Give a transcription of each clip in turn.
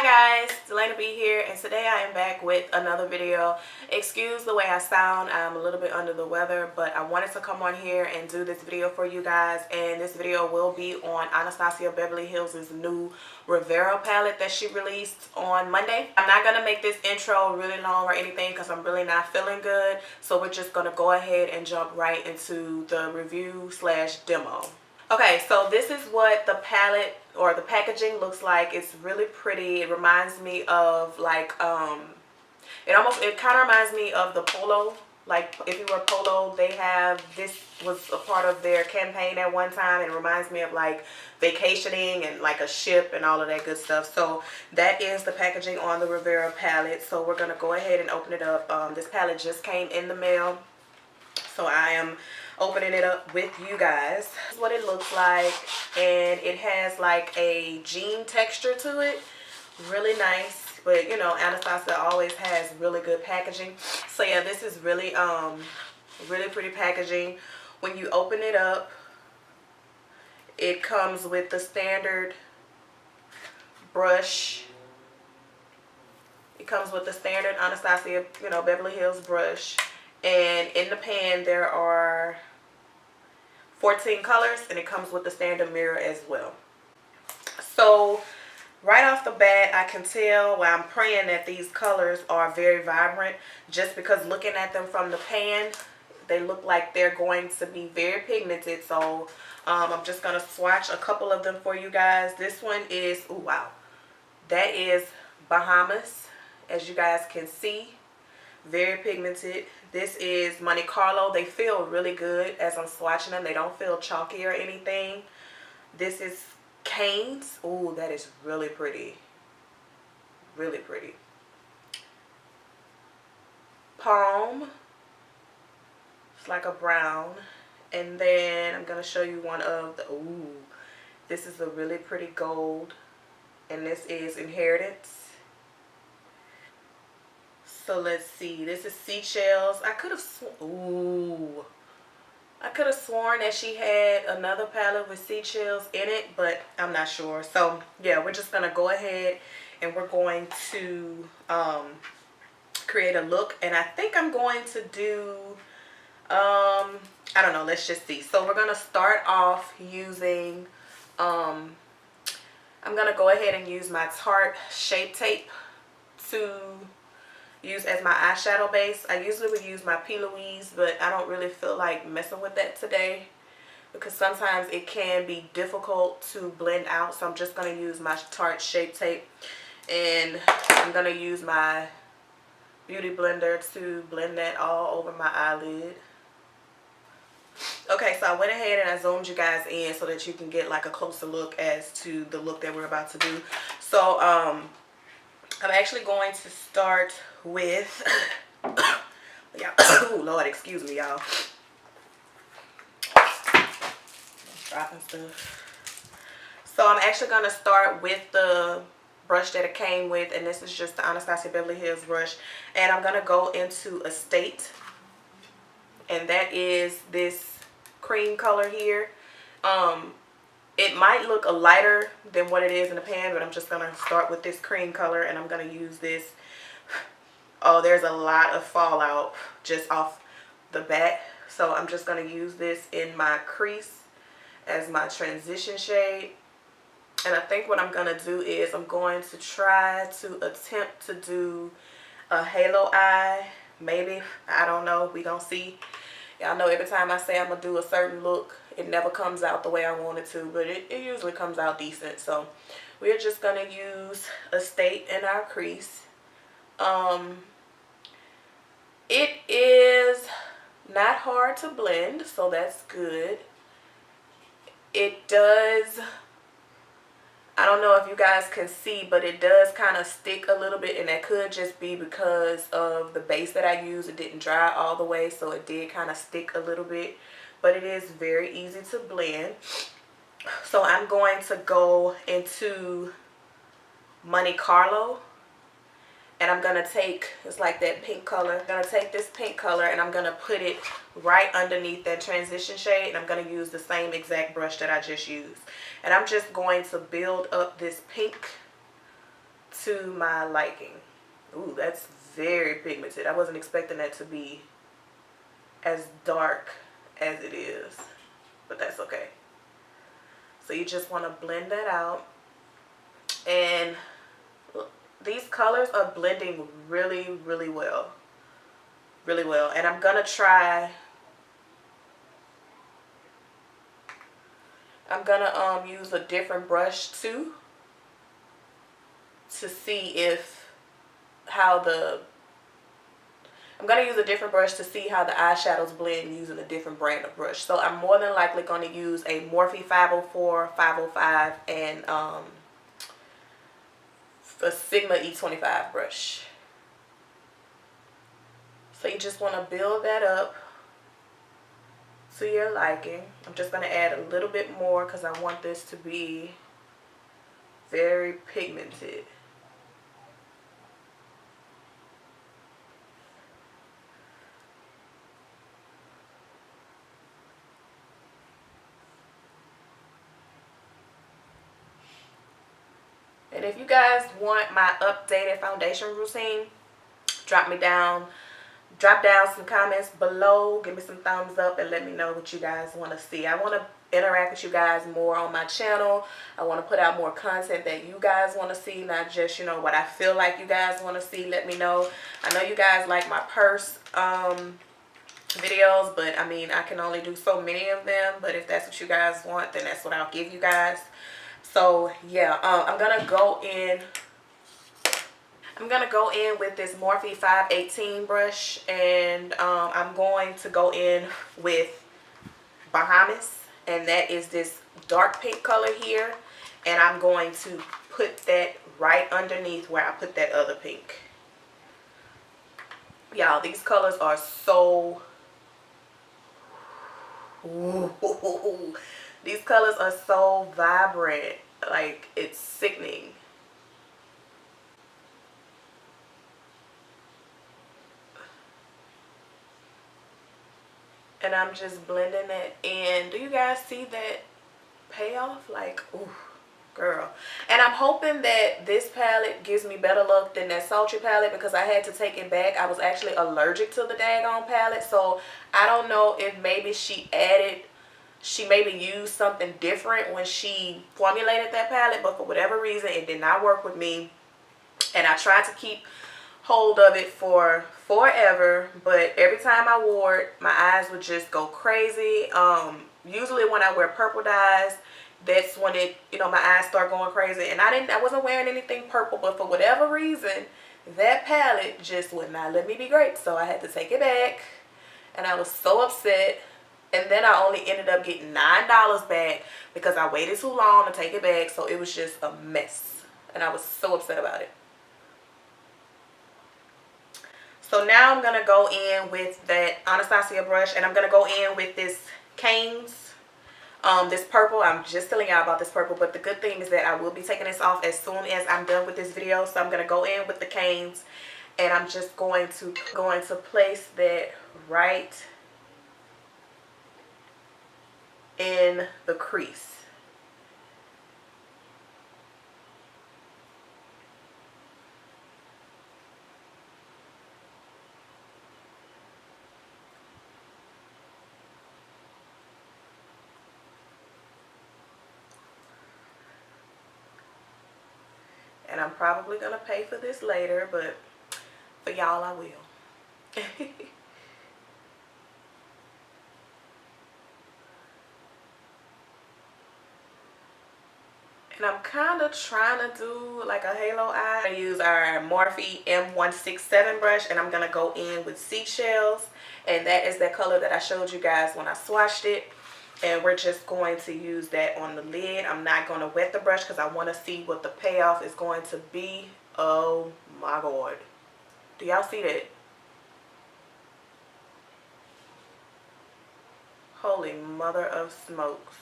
Hi guys, Delana B here, and today I am back with another video. Excuse the way I sound, I'm a little bit under the weather, but I wanted to come on here and do this video for you guys. And this video will be on Anastasia Beverly Hills' new Riviera palette that she released on Monday. I'm not going to make this intro really long or anything because I'm really not feeling good, so we're just going to go ahead and jump right into the review slash demo. Okay, so this is what the palette or the packaging looks like. It's really pretty. It reminds me of like it kind of reminds me of the Polo. Like if you were Polo, they have, this was a part of their campaign at one time. It reminds me of like vacationing and like a ship and all of that good stuff. So that is the packaging on the Riviera palette. So we're gonna go ahead and open it up. This palette just came in the mail, so I am opening it up with you guys. This is what it looks like, and it has like a jean texture to it. Really nice, but you know, Anastasia always has really good packaging. So yeah, this is really really pretty packaging. When you open it up, it comes with the standard brush. It comes with the standard Anastasia, you know, Beverly Hills brush. And in the pan there are 14 colors, and it comes with the standard mirror as well. So right off the bat, I can tell, well, I'm praying that these colors are very vibrant, just because looking at them from the pan, they look like they're going to be very pigmented. So I'm just going to swatch a couple of them for you guys. This one is, oh wow, that is Bahamas, as you guys can see. Very pigmented. This is Monte Carlo. They feel really good as I'm swatching them. They don't feel chalky or anything. This is Canes. Ooh, that is really pretty. Really pretty. Palm. It's like a brown. And then I'm going to show you one of the, ooh, this is a really pretty gold. And this is Inheritance. So let's see. This is Seashells. I could have sworn that she had another palette with seashells in it, but I'm not sure. So yeah, we're just gonna go ahead and we're going to create a look. And I think I'm going to do I don't know. Let's just see. So we're gonna start off using I'm gonna go ahead and use my Tarte Shape Tape to use as my eyeshadow base. I usually would use my P. Louise, but I don't really feel like messing with that today because sometimes it can be difficult to blend out. So I'm just going to use my Tarte Shape Tape, and I'm going to use my beauty blender to blend that all over my eyelid. Okay, so I went ahead and I zoomed you guys in so that you can get like a closer look as to the look that we're about to do. So I'm actually going to start with yeah. Oh Lord, excuse me, y'all. Dropping stuff. So I'm actually going to start with the brush that it came with, and this is just the Anastasia Beverly Hills brush, and I'm going to go into Estate, and that is this cream color here. It might look a lighter than what it is in the pan, but I'm just going to start with this cream color, and I'm going to use this. Oh, there's a lot of fallout just off the bat. So I'm just going to use this in my crease as my transition shade. And I think what I'm going to do is I'm going to try to attempt to do a halo eye. Maybe. I don't know. We're going to see. Y'all know every time I say I'm going to do a certain look, it never comes out the way I want it to, but it usually comes out decent. So we're just going to use Estate in our crease. It is not hard to blend, so that's good. It does, I don't know if you guys can see, but it does kind of stick a little bit, and that could just be because of the base that I use. It didn't dry all the way, so it did kind of stick a little bit, but it is very easy to blend. So I'm going to go into Monte Carlo, and I'm going to take, it's like that pink color. I'm going to take this pink color and I'm going to put it right underneath that transition shade. And I'm going to use the same exact brush that I just used. And I'm just going to build up this pink to my liking. Ooh, that's very pigmented. I wasn't expecting that to be as dark as it is, but that's okay. So you just want to blend that out. And these colors are blending really, really well. Really well. And I'm going to try... I'm going to use a different brush too, to see if how the... I'm going to use a different brush to see how the eyeshadows blend using a different brand of brush. So I'm more than likely going to use a Morphe 504, 505, and a Sigma E25 brush. So you just want to build that up to your liking. I'm just going to add a little bit more because I want this to be very pigmented. And if you guys want my updated foundation routine, drop down some comments below. Give me some thumbs up and let me know what you guys want to see. I want to interact with you guys more on my channel. I want to put out more content that you guys want to see, not just, you know, what I feel like you guys want to see. Let me know. I know you guys like my purse videos, but I mean, I can only do so many of them. But if that's what you guys want, then that's what I'll give you guys. So yeah, I'm gonna go in with this Morphe 518 brush, and I'm going to go in with Bahamas, and that is this dark pink color here, and I'm going to put that right underneath where I put that other pink. Y'all, these colors are so... Ooh, these colors are so vibrant, like it's sickening. And I'm just blending it in. Do you guys see that payoff? Like, ooh, girl. And I'm hoping that this palette gives me better luck than that sultry palette, because I had to take it back. I was actually allergic to the daggone palette. So I don't know if maybe she maybe used something different when she formulated that palette, but for whatever reason it did not work with me. And I tried to keep hold of it for forever, but every time I wore it, my eyes would just go crazy. Usually when I wear purple dyes, that's when it, you know, my eyes start going crazy. And I wasn't wearing anything purple, but for whatever reason, that palette just would not let me be great. So I had to take it back, and I was so upset. And then I only ended up getting $9 back because I waited too long to take it back. So it was just a mess, and I was so upset about it. So now I'm going to go in with that Anastasia brush, and I'm going to go in with this Canes, this purple. I'm just telling y'all about this purple, but the good thing is that I will be taking this off as soon as I'm done with this video. So I'm going to go in with the Canes, and I'm just going to place that right in the crease. And I'm probably going to pay for this later, but for y'all I will. And I'm kind of trying to do like a halo eye. I'm going to use our Morphe M167 brush, and I'm going to go in with Seashells. And that is that color that I showed you guys when I swatched it. And we're just going to use that on the lid. I'm not going to wet the brush because I want to see what the payoff is going to be. Oh my God. Do y'all see that? Holy mother of smokes.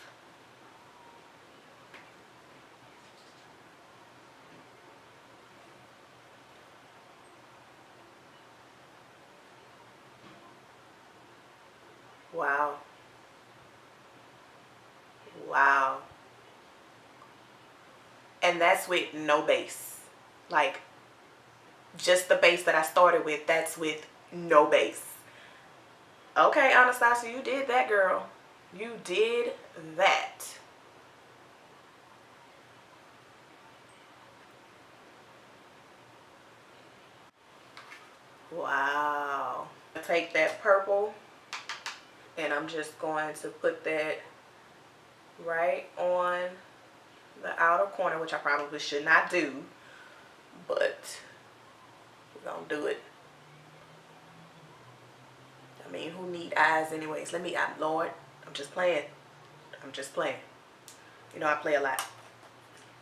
Wow. Wow. And that's with no base. Like, just the base that I started with, that's with no base. Okay, Anastasia, you did that, girl. You did that. Wow. Take that purple and I'm just going to put that right on the outer corner, which I probably should not do, but we're gonna do it. I mean, who need eyes anyways? Lord, I'm just playing. I'm just playing. You know, I play a lot.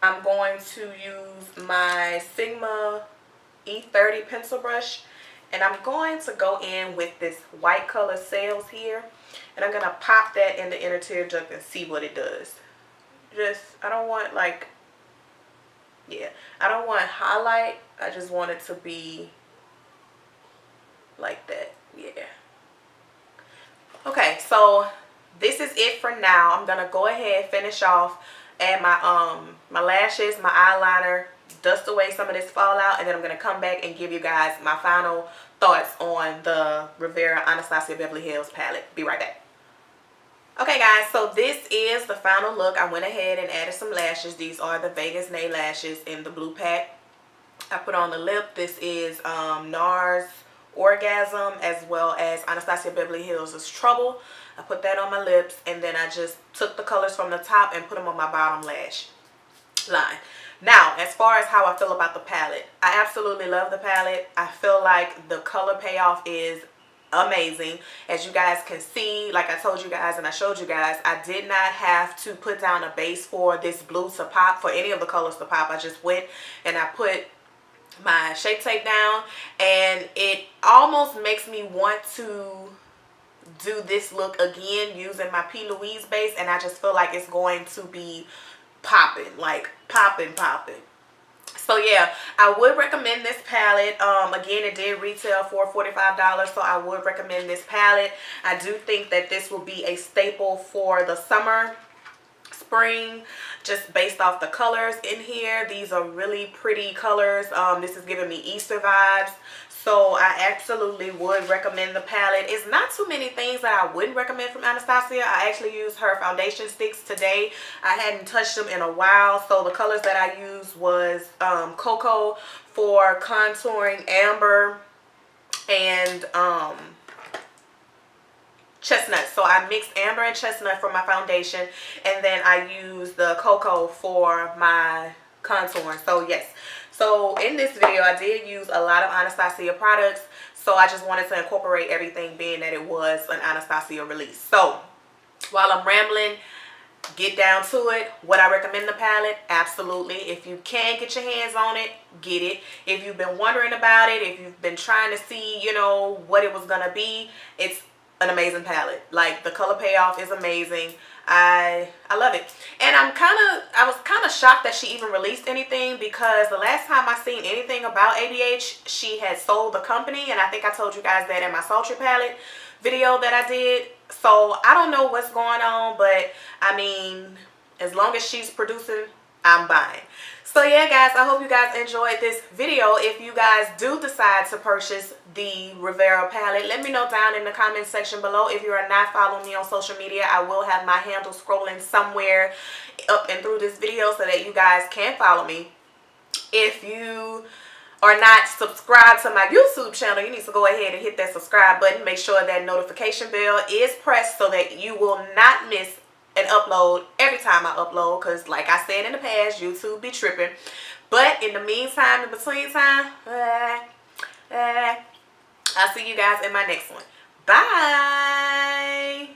I'm going to use my Sigma E30 pencil brush, and I'm going to go in with this white color Sails here, and I'm going to pop that in the inner tear duct and see what it does. I don't want like, I don't want highlight. I just want it to be like that. Yeah. Okay, so this is it for now. I'm gonna go ahead, finish off, add my lashes, my eyeliner, dust away some of this fallout, and then I'm gonna come back and give you guys my final thoughts on the Riviera Anastasia Beverly Hills palette. Be right back. Okay guys, so this is the final look. I went ahead and added some lashes. These are the Vegas nail lashes in the blue pack. I put on the lip. This is NARS Orgasm, as well as Anastasia Beverly Hills' Trouble. I put that on my lips, and then I just took the colors from the top and put them on my bottom lash line. Now, as far as how I feel about the palette, I absolutely love the palette. I feel like the color payoff is amazing. As you guys can see, like I told you guys and I showed you guys, I did not have to put down a base for this blue to pop, for any of the colors to pop. I just went and I put my Shape Tape down, and it almost makes me want to do this look again using my P. Louise base, and I just feel like it's going to be popping, like popping. So yeah, I would recommend this palette. Again, it did retail for $45, so I would recommend this palette. I do think that this will be a staple for the summer, spring, just based off the colors in here. These are really pretty colors. This is giving me Easter vibes, so I absolutely would recommend the palette. It's not too many things that I wouldn't recommend from Anastasia. I actually used her foundation sticks today. I hadn't touched them in a while, so the colors that I used was Cocoa for contouring, Amber, and Chestnut. So I mixed Amber and Chestnut for my foundation, and then I used the Cocoa for my contour. So yes, so in this video I did use a lot of Anastasia products, so I just wanted to incorporate everything, being that it was an Anastasia release. So while I'm rambling, get down to it. Would I recommend the palette? Absolutely. If you can get your hands on it, get it. If you've been wondering about it, if you've been trying to see, you know, what it was gonna be, it's an amazing palette. Like, the color payoff is amazing. I love it. And I was kind of shocked that she even released anything, because the last time I seen anything about ABH, she had sold the company, and I think I told you guys that in my sultry palette video that I did. So I don't know what's going on, but I mean, as long as she's producing, I'm buying. So yeah guys, I hope you guys enjoyed this video. If you guys do decide to purchase the Riviera palette, let me know down in the comment section below. If you are not following me on social media, I will have my handle scrolling somewhere up and through this video so that you guys can follow me. If you are not subscribed to my YouTube channel, you need to go ahead and hit that subscribe button. Make sure that notification bell is pressed so that you will not miss an upload every time I upload, because like I said in the past, YouTube be tripping. But in the meantime, in between time, I'll see you guys in my next one. Bye.